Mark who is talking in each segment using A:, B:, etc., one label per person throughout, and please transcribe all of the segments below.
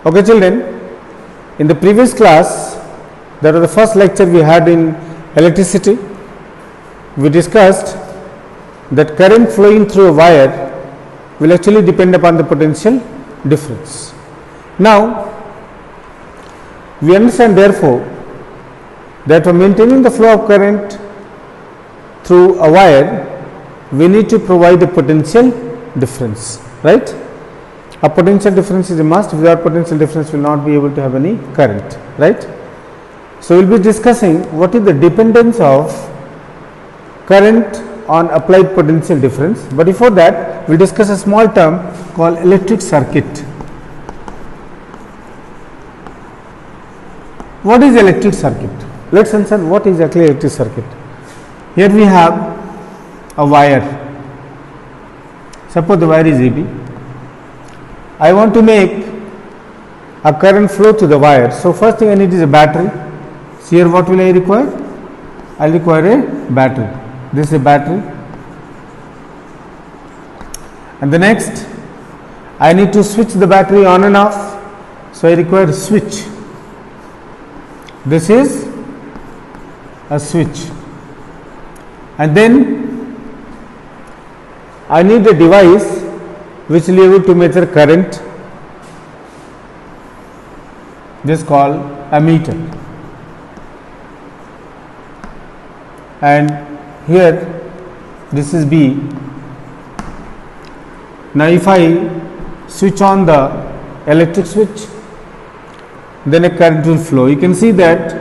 A: Okay children, in the previous class, that was the first lecture we had in electricity. We discussed that current flowing through a wire will actually depend upon the potential difference. Now, we understand therefore that for maintaining the flow of current through a wire, we need to provide a potential difference, right? A potential difference is a must. Without potential difference, we will not be able to have any current, right? So, we will be discussing what is the dependence of current on applied potential difference, but before that, we will discuss a small term called electric circuit. What is electric circuit? Let us understand what is exactly electric circuit. Here we have a wire. Suppose the wire is AB. I want to make a current flow to the wire. So, first thing I need is a battery. So, here what will I require? I will require a battery. This is a battery. And the next, I need to switch the battery on and off. So, I require a switch. This is a switch. And then I need a device which will be able to measure current. This is called a meter. And here this is B. Now, if I switch on the electric switch, then a current will flow. You can see that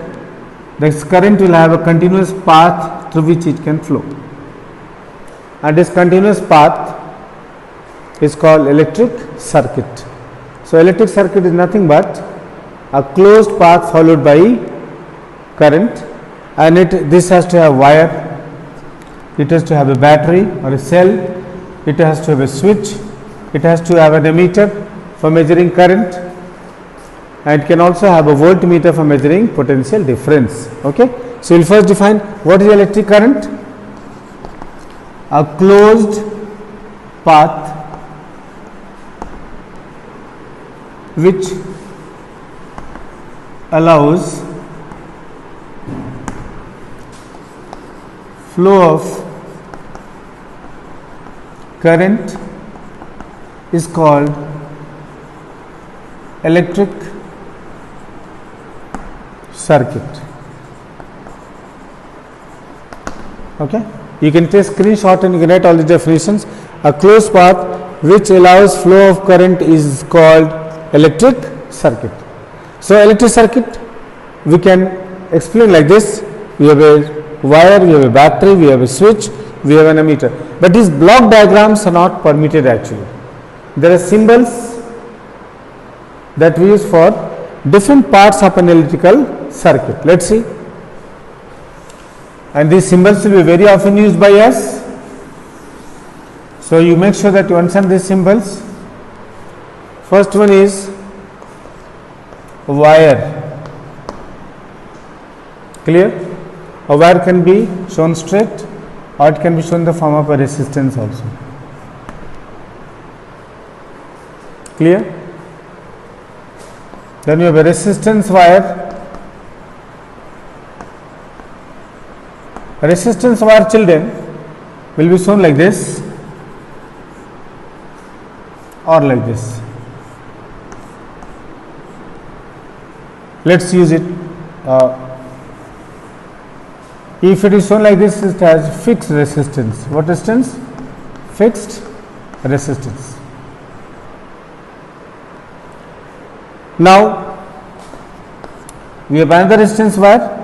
A: this current will have a continuous path through which it can flow, and this continuous path is called electric circuit. So, electric circuit is nothing but a closed path followed by current, and this has to have wire, it has to have a battery or a cell, it has to have a switch, it has to have an ammeter for measuring current, and it can also have a voltmeter for measuring potential difference. Okay. So, we will first define what is electric current. A closed path which allows flow of current is called electric circuit. Okay. You can take screenshot and you can write all the definitions. A closed path which allows flow of current is called electric circuit. So, electric circuit we can explain like this: we have a wire, we have a battery, we have a switch, we have an ammeter. But these block diagrams are not permitted actually. There are symbols that we use for different parts of an electrical circuit. Let us see. And these symbols will be very often used by us. So, you make sure that you understand these symbols. First one is wire. Clear? A wire can be shown straight or it can be shown in the form of a resistance also. Clear? Then you have a resistance wire. A resistance wire, children, will be shown like this or like this. Let us use it. If it is shown like this, it has fixed resistance. What resistance? Fixed resistance. Now, we have another resistance wire.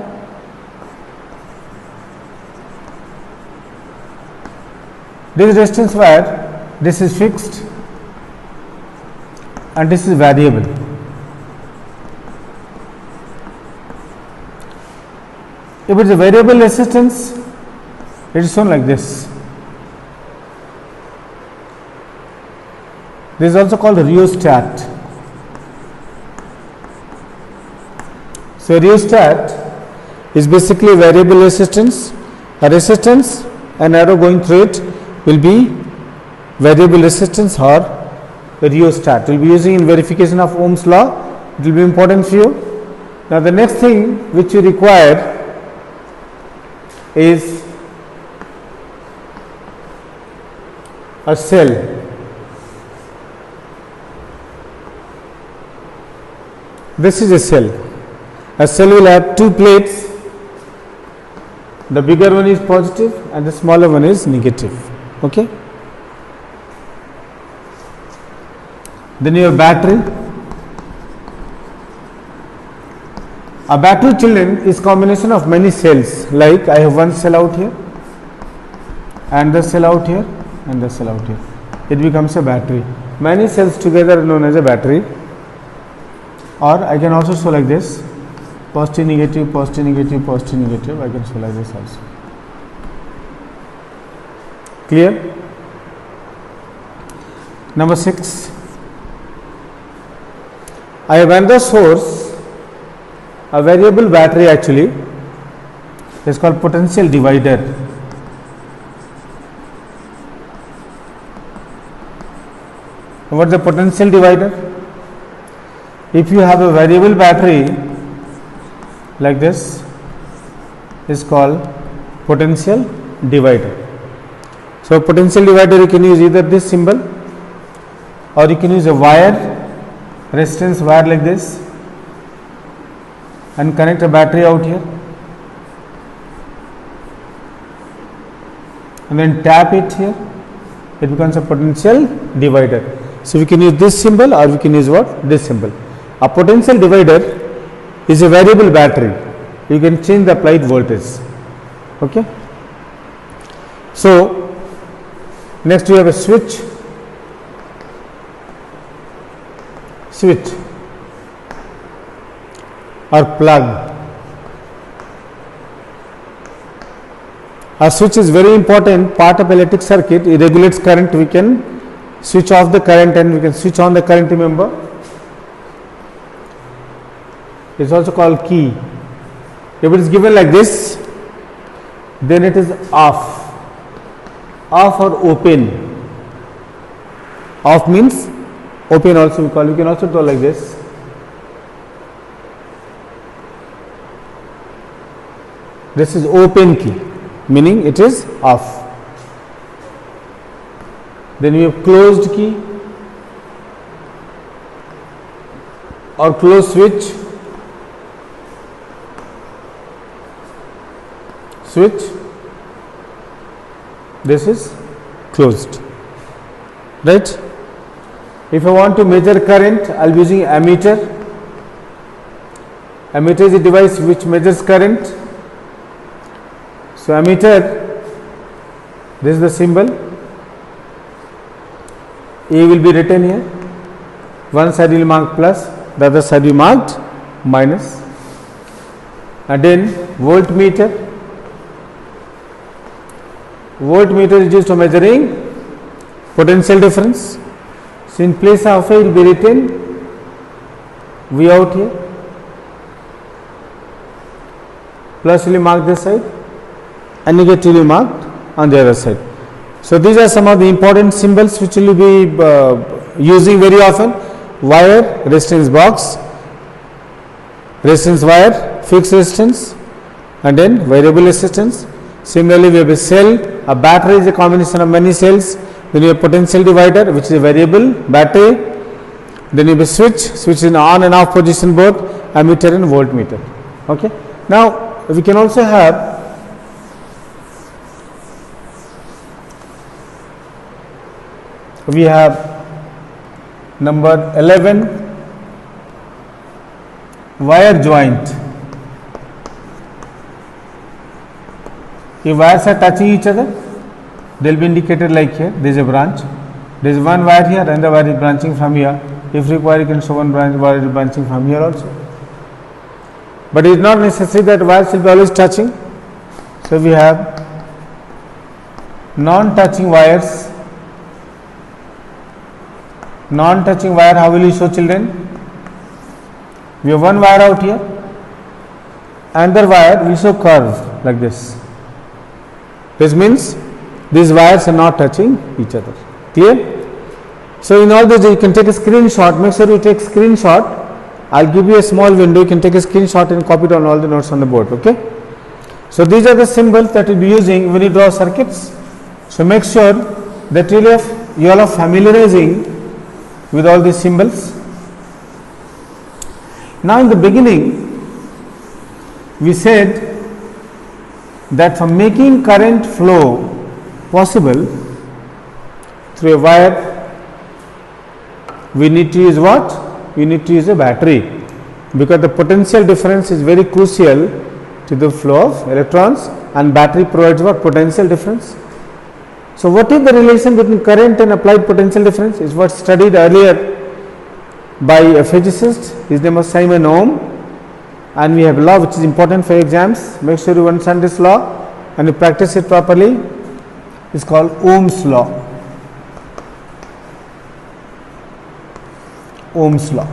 A: This resistance wire, this is fixed and this is variable. If it is a variable resistance, it is shown like this. This is also called a rheostat. So, rheostat is basically a variable resistance. A resistance, an arrow going through it will be variable resistance or rheostat. We will be using in verification of Ohm's law It will be important for you. Now the next thing which you require is a cell. This is a cell. A cell will have two plates. The bigger one is positive and the smaller one is negative. Okay. Then your battery. A battery, children, is combination of many cells. Like I have one cell out here, and the cell out here, and the cell out here. It becomes a battery. Many cells together are known as a battery. Or I can also show like this: positive, negative, positive, negative, positive, negative. I can show like this also. Clear? Number 6. I have another source, a variable battery actually. It's called potential divider. What is the potential divider? If you have a variable battery like this, is called potential divider. So potential divider, you can use either this symbol, or you can use a wire, resistance wire like this, and connect a battery out here, and then tap it here. It becomes a potential divider. So we can use this symbol, or we can use what? This symbol. A potential divider is a variable battery. You can change the applied voltage. Okay. So next we have a switch. Switch or plug. A switch is very important part of electric circuit. It regulates current. We can switch off the current and we can switch on the current, remember. It is also called key. If it is given like this, then it is off. Off or open. Off means open also we call. You can also draw like this. This is open key, meaning it is off. Then we have closed key or closed switch. Switch. This is closed. Right? If I want to measure current, I will be using ammeter. Ammeter is a device which measures current. So ammeter, this is the symbol. A will be written here. One side will mark plus, the other side will be marked minus. And then voltmeter. Voltmeter is used for measuring potential difference. So in place of A, it will be written V out here. Plus will be marked this side, and negative will be marked on the other side. So these are some of the important symbols which will be using very often. Wire, resistance box, resistance wire, fixed resistance, and then variable resistance. Similarly, we have a cell. A battery is a combination of many cells. Then you have potential divider, which is a variable battery. Then you have a switch. Switch in on and off position both, ammeter and voltmeter. Okay. Now we can also have number 11, wire joint. If wires are touching each other, they will be indicated like here. There is a branch. There is one wire here and the wire is branching from here. If required, you can show one wire is branching from here also. But it is not necessary that wires will be always touching. So we have non-touching wires. Non-touching wire, how will you show, children? We have one wire out here. Another wire we show curve like this. This means these wires are not touching each other. Clear? So in all this you can take a screenshot. Make sure you take screenshot I'll give you a small window, you can take a screenshot and copy down all the notes on the board, okay. So these are the symbols that we'll be using when you draw circuits. So make sure that you all are familiarizing with all these symbols. Now in the beginning, we said that for making current flow possible through a wire, we need to use what? We need to use a battery, because the potential difference is very crucial to the flow of electrons, and battery provides what? Potential difference. So what is the relation between current and applied potential difference? Is what studied earlier by a physicist. His name was Simon Ohm, and we have a law which is important for exams. Make sure you understand this law and you practice it properly. It's called Ohm's law. Ohm's law.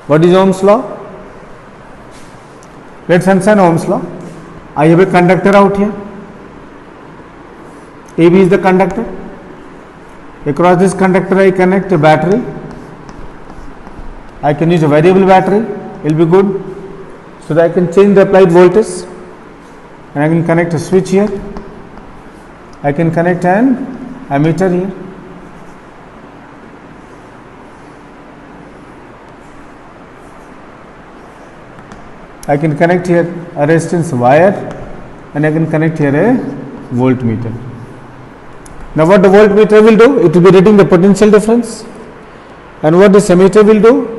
A: What is Ohm's law? Let's understand Ohm's law. I have a conductor out here. AB is the conductor. Across this conductor I connect a battery. I can use a variable battery, it will be good. So that I can change the applied voltage, and I can connect a switch here. I can connect an ammeter here. I can connect here a resistance wire, and I can connect here a voltmeter. Now what the voltmeter will do? It will be reading the potential difference. And what this ammeter will do?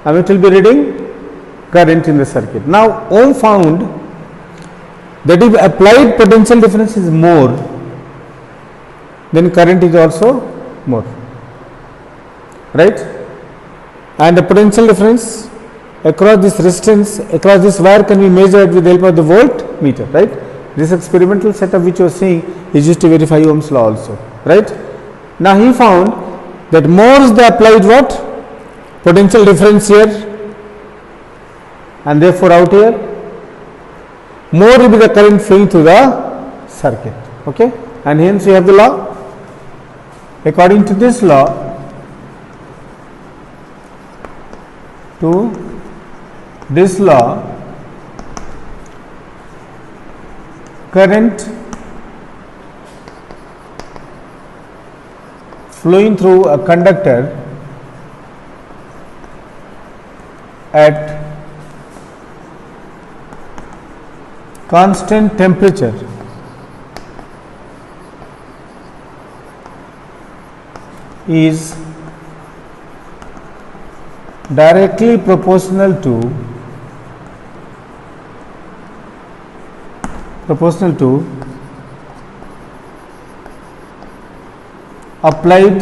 A: Ammeter will be reading current in the circuit. Now Ohm found that if applied potential difference is more, then current is also more, right? And the potential difference across this resistance, across this wire, can be measured with the help of the voltmeter, right? This experimental setup which you are seeing is used to verify Ohm's law also, right? Now he found that more is the applied what? Potential difference here, and therefore out here, more will be the current flowing through the circuit, okay? And hence we have the law. According to this law, current flowing through a conductor at constant temperature is directly proportional to applied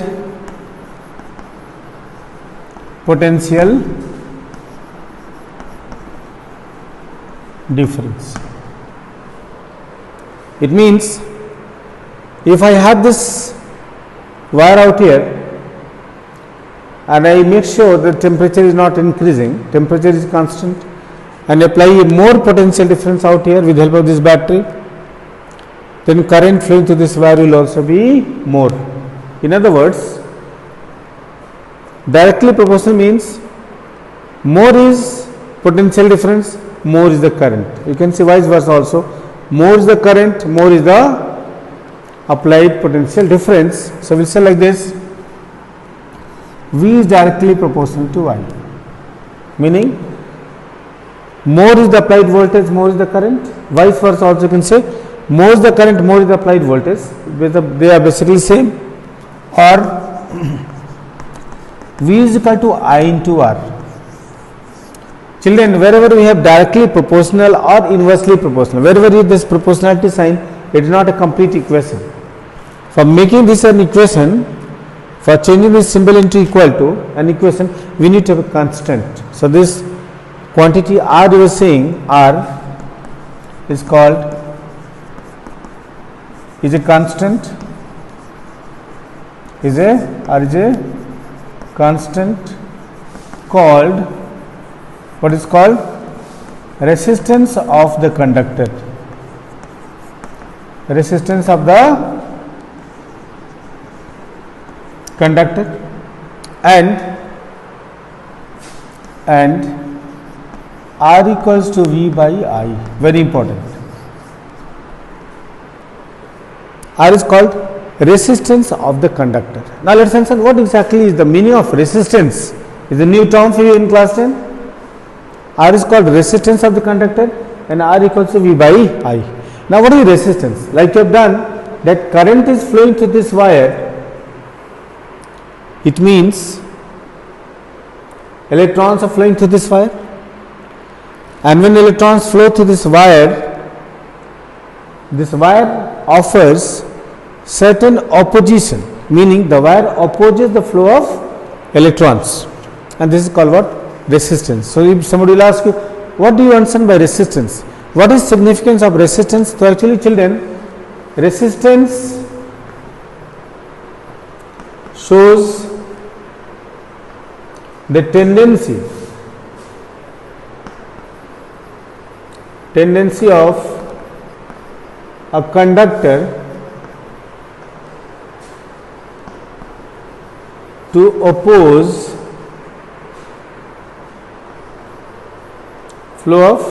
A: potential difference. It means if I have this wire out here and I make sure the temperature is not increasing, temperature is constant, and apply more potential difference out here with the help of this battery, then current flowing through this wire will also be more. In other words, directly proportional means more is potential difference, more is the current. You can see vice versa also. More is the current, more is the applied potential difference. So we'll say like this: V is directly proportional to I, meaning more is the applied voltage, more is the current. Vice versa also you can say more is the current, more is the applied voltage. They are basically same. Or V is equal to I into R. Children, wherever we have directly proportional or inversely proportional, wherever is this proportionality sign, it is not a complete equation. For making this an equation, for changing this symbol into equal to an equation, we need to have a constant. So this quantity R you are saying, R is called, is a constant, is a constant called, what is called resistance of the conductor. Resistance of the conductor, and and R equals to V by I. Very important. R is called resistance of the conductor. Now let's understand what exactly is the meaning of resistance. Is a new term for you in class 10. R is called resistance of the conductor and R equals to V by I. Now what is resistance? Like you have done, that current is flowing through this wire. It means electrons are flowing through this wire, and when electrons flow through this wire offers certain opposition, meaning the wire opposes the flow of electrons, and this is called what? Resistance. So if somebody will ask you, what do you understand by resistance? What is significance of resistance? So actually children, resistance shows the tendency of a conductor to oppose flow of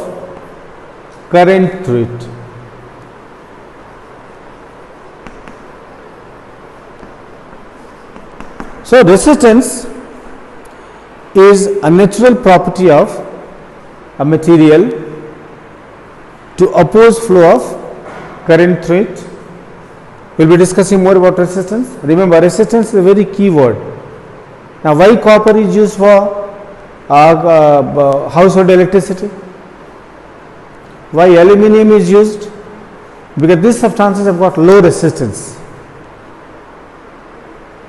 A: current through it. So resistance is a natural property of a material to oppose flow of current through it. We will be discussing more about resistance. Remember, resistance is a very key word. Now, why copper is used for household electricity? Why aluminium is used? Because these substances have got low resistance.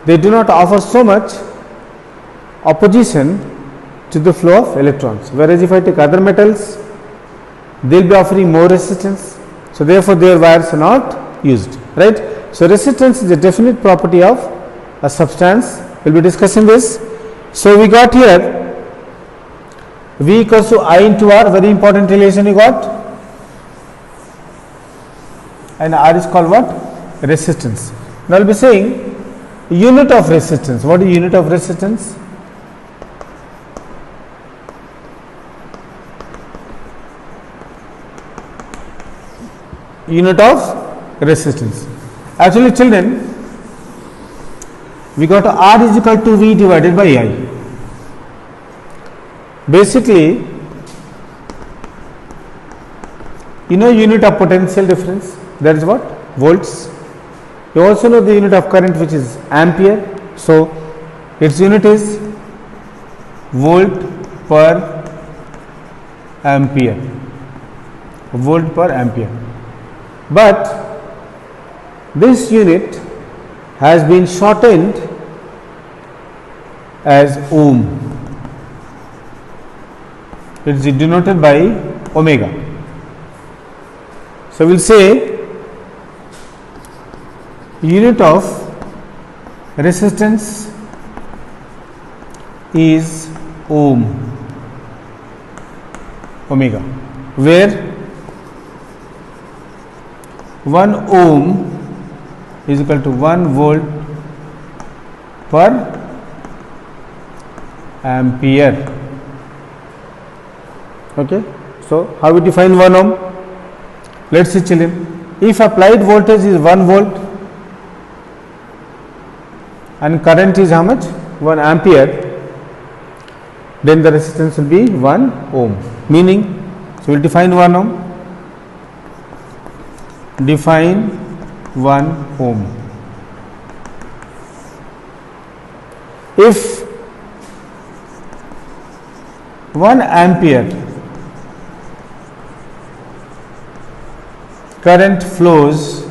A: They do not offer so much opposition to the flow of electrons, whereas if I take other metals, they will be offering more resistance. So therefore their wires are not used, right? So resistance is a definite property of a substance. We will be discussing this. So we got here V equals to I into R, very important relation you got, and R is called what? Resistance. Now I will be saying unit of resistance. What is unit of resistance? Unit of resistance. Actually children, we got R is equal to V divided by I. Basically, you know unit of potential difference, that is what? Volts. You also know the unit of current, which is ampere. So its unit is volt per ampere. Volt per ampere. But this unit has been shortened as ohm. It is denoted by omega. So we will say unit of resistance is ohm, omega, where 1 ohm is equal to 1 volt per ampere. Okay. So how we define 1 ohm? Let us see children. If applied voltage is 1 volt and current is how much? 1 ampere, then the resistance will be 1 ohm. Meaning, so we will define 1 ohm. Define 1 ohm. If 1 ampere current flows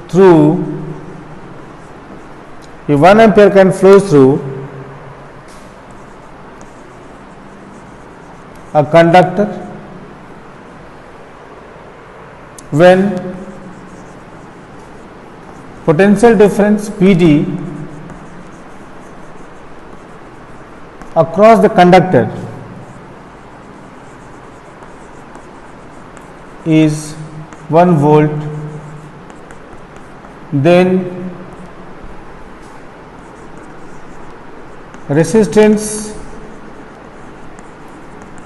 A: through, if 1 ampere current flows through a conductor, when potential difference PD across the conductor is 1 volt, then resistance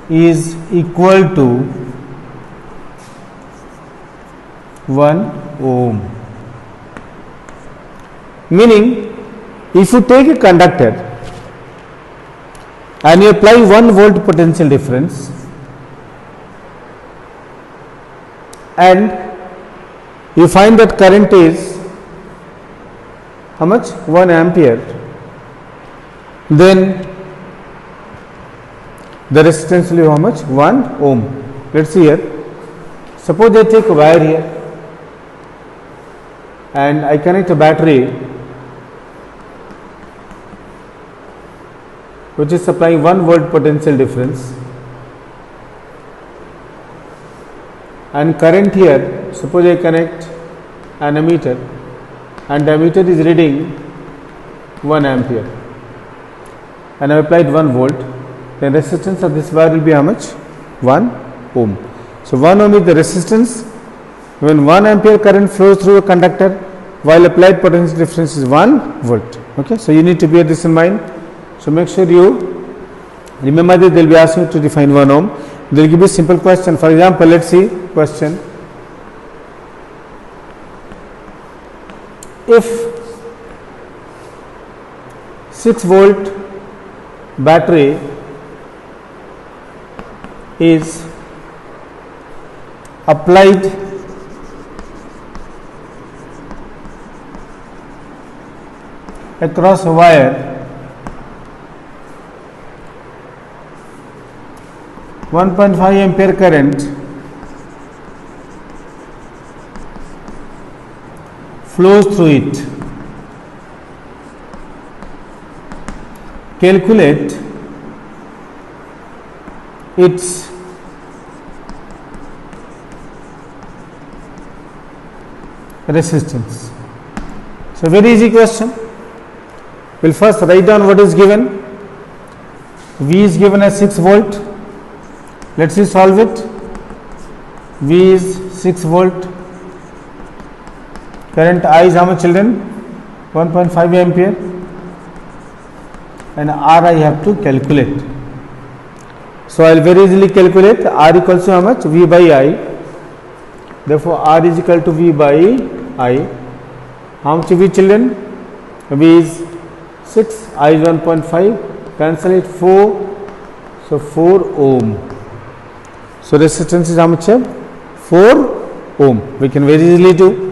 A: is equal to 1 ohm. Meaning, if you take a conductor and you apply 1 volt potential difference and you find that current is how much? 1 ampere, then the resistance will be how much? 1 ohm. Let's see here. Suppose I take a wire here and I connect a battery which is supplying 1 volt potential difference, and current here, suppose I connect an ammeter and the ammeter is reading 1 ampere and I applied 1 volt, then resistance of this wire will be how much? 1 ohm. So 1 ohm is the resistance when 1 ampere current flows through a conductor while applied potential difference is 1 volt. Okay, so you need to bear this in mind. So make sure you remember that they will be asking you to define 1 ohm. They will give you a simple question. For example, let's see question. If 6 volt battery is applied across a wire, 1.5 ampere current flows through it. Calculate its resistance. So very easy question. We'll first write down what is given. V is given as 6 volt. Let's see solve it. V is 6 volt. Current I is how much, children? 1.5 ampere. And R I have to calculate. So I will very easily calculate R equals to how much? V by I. Therefore R is equal to V by I. How much V, children? V is 6, I is 1.5, cancel it 4, so 4 ohm. So resistance is how much? 4 ohm. We can very easily do.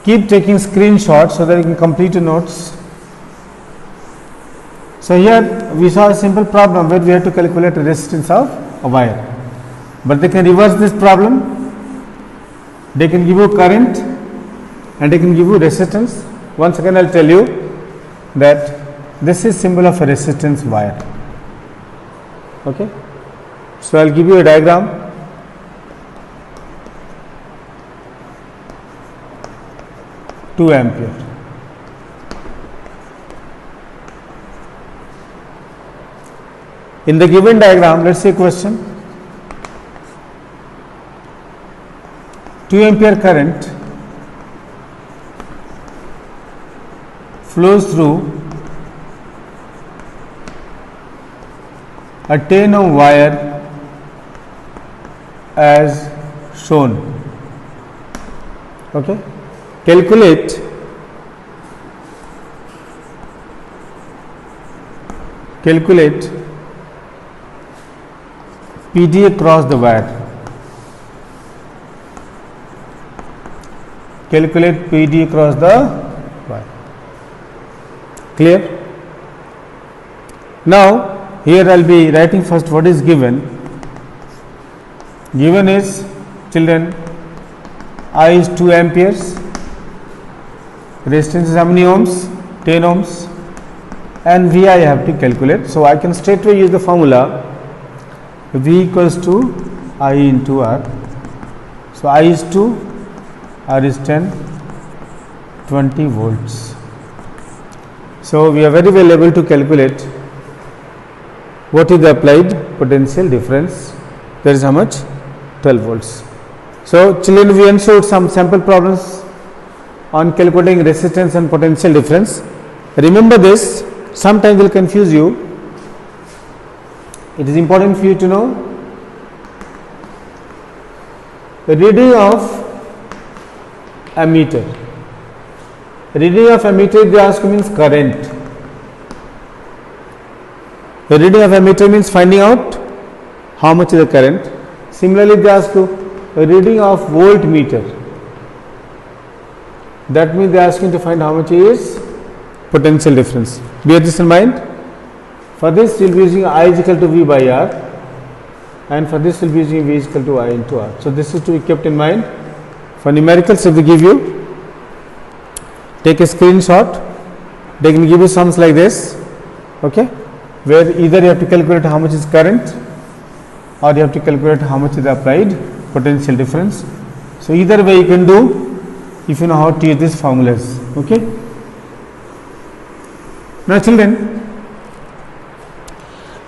A: Keep taking screenshots so that you can complete your notes. So here we saw a simple problem where we had to calculate the resistance of a wire. But they can reverse this problem. They can give you current and they can give you resistance. Once again I will tell you that this is symbol of a resistance wire. Okay. So I will give you a diagram. Two ampere. In the given diagram, let's see a question. 2 ampere current flows through a 10 ohm wire as shown. Okay. Calculate PD across the wire. Calculate PD across the wire. Clear? Now here I will be writing first what is given. Given is, children, I is 2 amperes. Resistance is how many ohms? 10 ohms. And V I have to calculate. So I can straightway use the formula V equals to I into R. So I is 2, R is 10, 20 volts. So we are very well able to calculate what is the applied potential difference. That is how much? 12 volts. So children, we ensured some sample problems on calculating resistance and potential difference. Remember this, sometimes will confuse you. It is important for you to know the reading of ammeter. Reading of ammeter, if they ask, means current. The reading of ammeter means finding out how much is the current. Similarly, if they ask you a reading of voltmeter, that means they are asking to find how much is potential difference. Bear this in mind. For this, you will be using I is equal to V by R, and for this, we will be using V is equal to I into R. So, this is to be kept in mind. For numericals, if they give you, take a screenshot. They can give you sums like this, okay, where either you have to calculate how much is current, or you have to calculate how much is the applied potential difference. So, either way you can do if you know how to use these formulas. Okay. Now, children,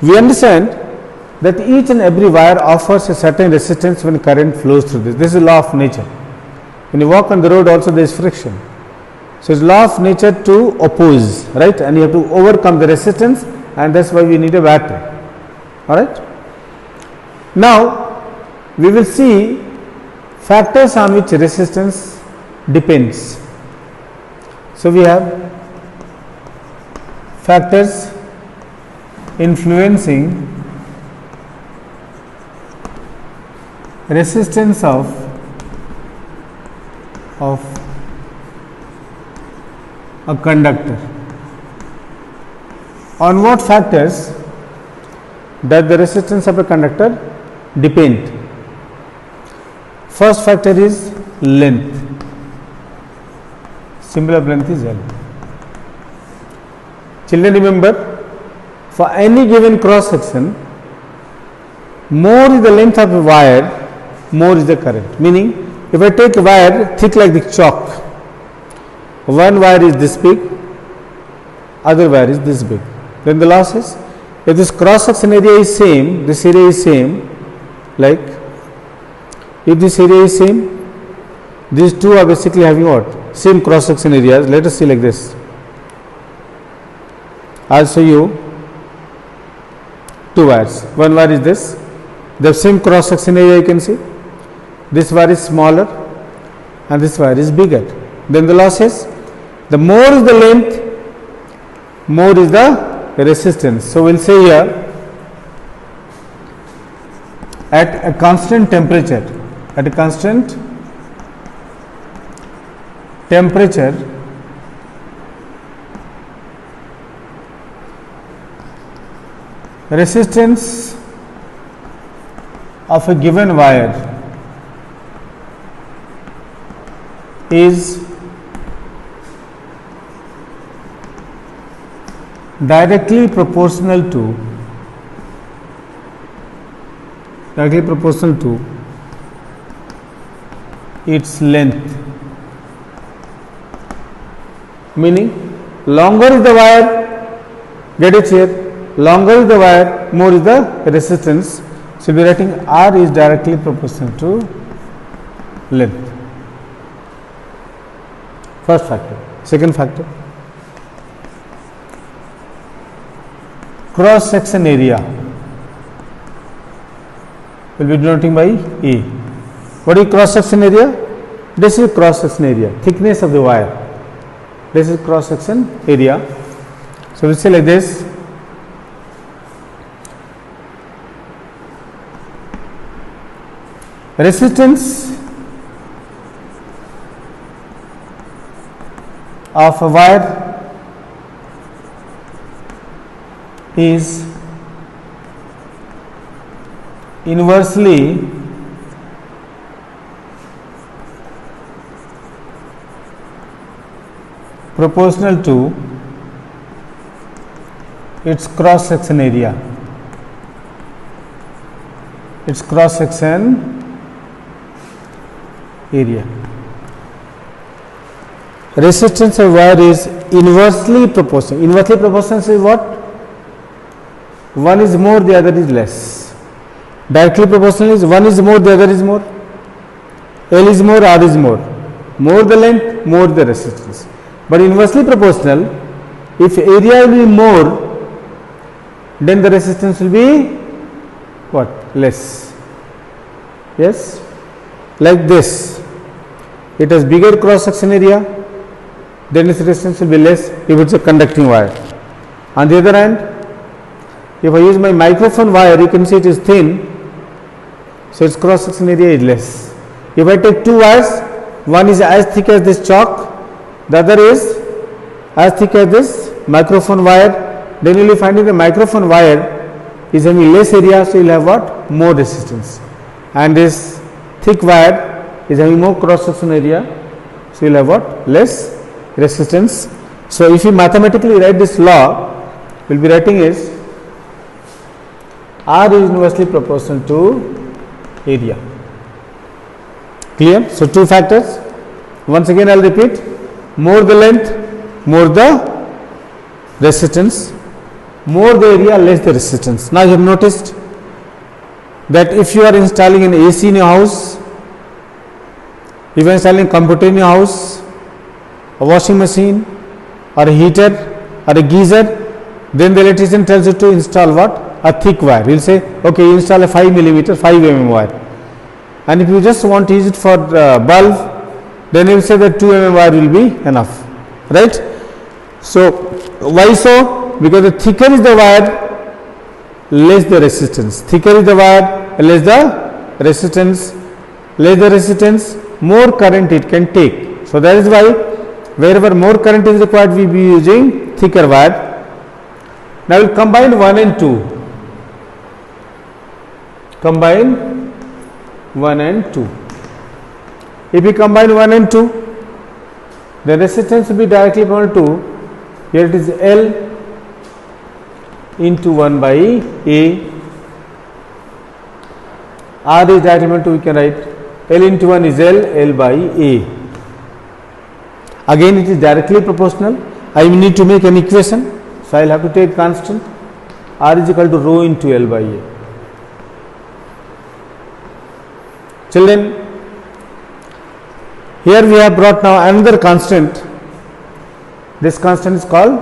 A: we understand that each and every wire offers a certain resistance when current flows through this. This is law of nature. When you walk on the road also there is friction. So, it's law of nature to oppose, right, and you have to overcome the resistance, and that's why we need a battery. Alright. Now, we will see factors on which resistance depends. So, we have factors influencing resistance of a conductor. On what factors does the resistance of a conductor depend? First factor is length. Symbol of length is L. Children, remember, for any given cross section, more is the length of a wire, more is the current. Meaning, if I take a wire thick like the chalk, one wire is this big, other wire is this big. Then the loss is, if this cross section area is same, this area is same, like if this area is same, these two are basically having what? Same cross section areas. Let us see like this. I will show you two wires. One wire is this, the same cross section area you can see. This wire is smaller and this wire is bigger. Then the loss is, the more is the length, more is the resistance. So, we will say here, at a constant temperature, resistance of a given wire is directly proportional to its length. Meaning, longer is the wire, get it here, longer is the wire, more is the resistance. So, we are writing R is directly proportional to length. First factor. Second factor, cross section area will be denoting by A. What is cross section area? This is cross section area, thickness of the wire. This is cross section area. So, we say like this, resistance of a wire is inversely proportional to its cross section area. Its cross section area. Resistance of wire is inversely proportional. Inversely proportional is what? One is more, the other is less. Directly proportional is one is more, the other is more. L is more, R is more. More the length, more the resistance. But inversely proportional, if area will be more, then the resistance will be what? Less. Yes, like this. It has bigger cross section area, then its resistance will be less if it's a conducting wire. On the other hand, if I use my microphone wire, you can see it is thin, so its cross section area is less. If I take two wires, one is as thick as this chalk, the other is as thick as this microphone wire, then you will find the microphone wire is having less area, so you will have what? More resistance. And this thick wire is having more cross section area, so you will have what? Less resistance. So if you mathematically write this law, we will be writing is R is inversely proportional to area. Clear? So two factors. Once again I will repeat, more the length, more the resistance, more the area, less the resistance. Now you have noticed that if you are installing an AC in your house, if you are installing a computer in your house, a washing machine or a heater or a geyser, then the electrician tells you to install what? A thick wire. He will say, okay, you install a 5 millimeter, 5 mm wire. And if you just want to use it for bulb, then he will say that 2 mm wire will be enough, right? So why so? Because the thicker is the wire, less the resistance. Thicker is the wire, less the resistance. Less the resistance, more current it can take. So that is why wherever more current is required, we will be using thicker wire. Now we will combine 1 and 2. Combine 1 and 2. If we combine 1 and 2, the resistance will be directly equal to, here it is L into 1 by A. R is directly equal to, we can write L into 1 is L by A. Again it is directly proportional. I will need to make an equation, so I will have to take constant. R is equal to rho into L by A. Children, here we have brought now another constant. This constant is called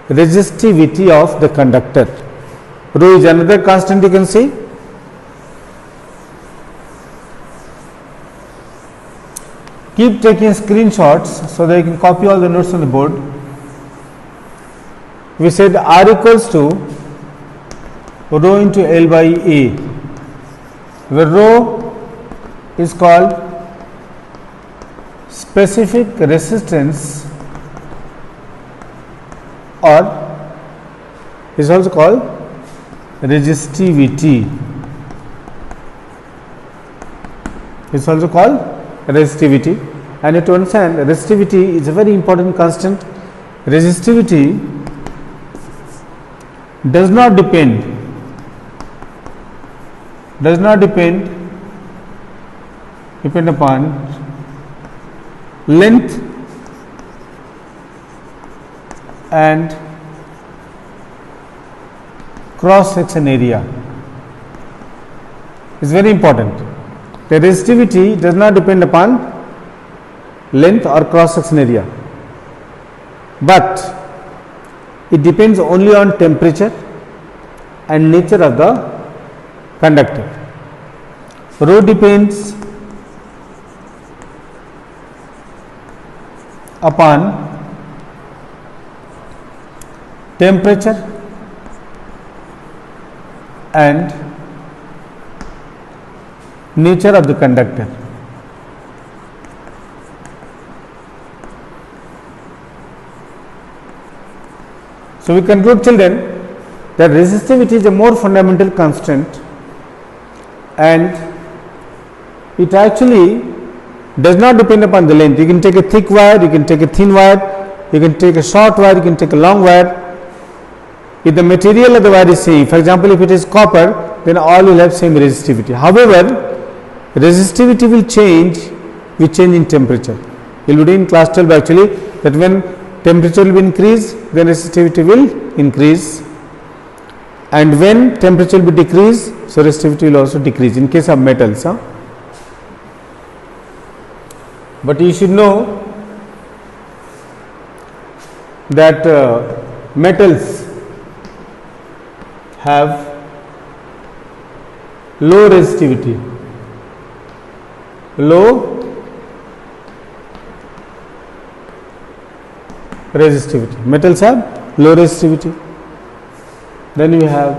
A: resistivity of the conductor. Rho is another constant, you can see. Keep taking screenshots so that you can copy all the notes on the board. We said R equals to rho into L by A, where rho is called specific resistance, or is also called resistivity. It's also called resistivity, and you have to understand resistivity is a very important constant. Resistivity does not depend upon length and cross section area. It's very important. The resistivity does not depend upon length or cross section area, but it depends only on temperature and nature of the conductor. Rho depends upon temperature and nature of the conductor. So we conclude, children, that resistivity is a more fundamental constant, and it actually does not depend upon the length. You can take a thick wire, you can take a thin wire, you can take a short wire, you can take a long wire. If the material of the wire is same, for example, if it is copper, then all will have same resistivity. However, resistivity will change with change in temperature. You will do in class 12 actually, that when temperature will be increased, then resistivity will increase, and when temperature will be decreased, so resistivity will also decrease in case of metals. but you should know that metals have low resistivity, metals have low resistivity. Then we have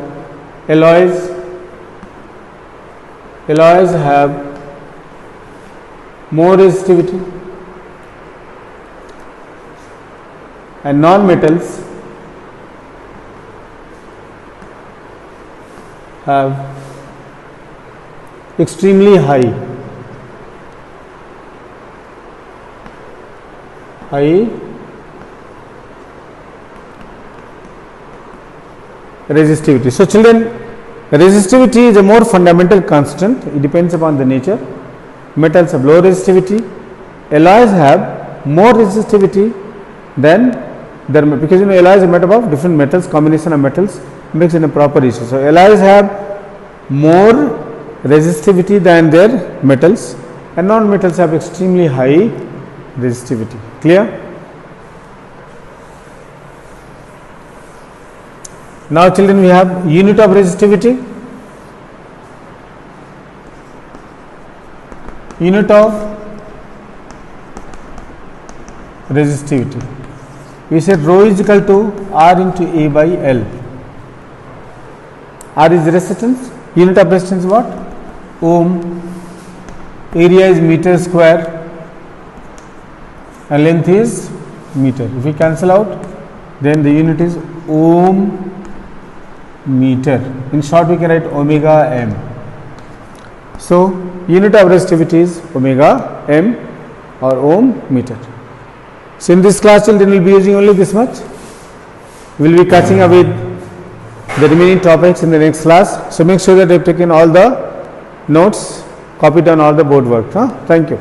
A: alloys have more resistivity, and non-metals have extremely high resistivity. So children, resistivity is a more fundamental constant. It depends upon the nature. Metals have low resistivity, alloys have more resistivity than their, because alloys are made up of different metals, combination of metals mixed in a proper ratio. So alloys have more resistivity than their metals, and non-metals have extremely high resistivity. Clear? Now children, we have unit of resistivity. Unit of resistivity. We said rho is equal to R into A by L. R is resistance. Unit of resistance what? Ohm. Area is meter square and length is meter. If we cancel out, then the unit is ohm meter. In short, we can write omega m. So unit of resistivity is omega m or ohm meter. So in this class, children will be using only this much. We will be catching up with the remaining topics in the next class. So make sure that you have taken all the notes, copied down all the board work. Thank you.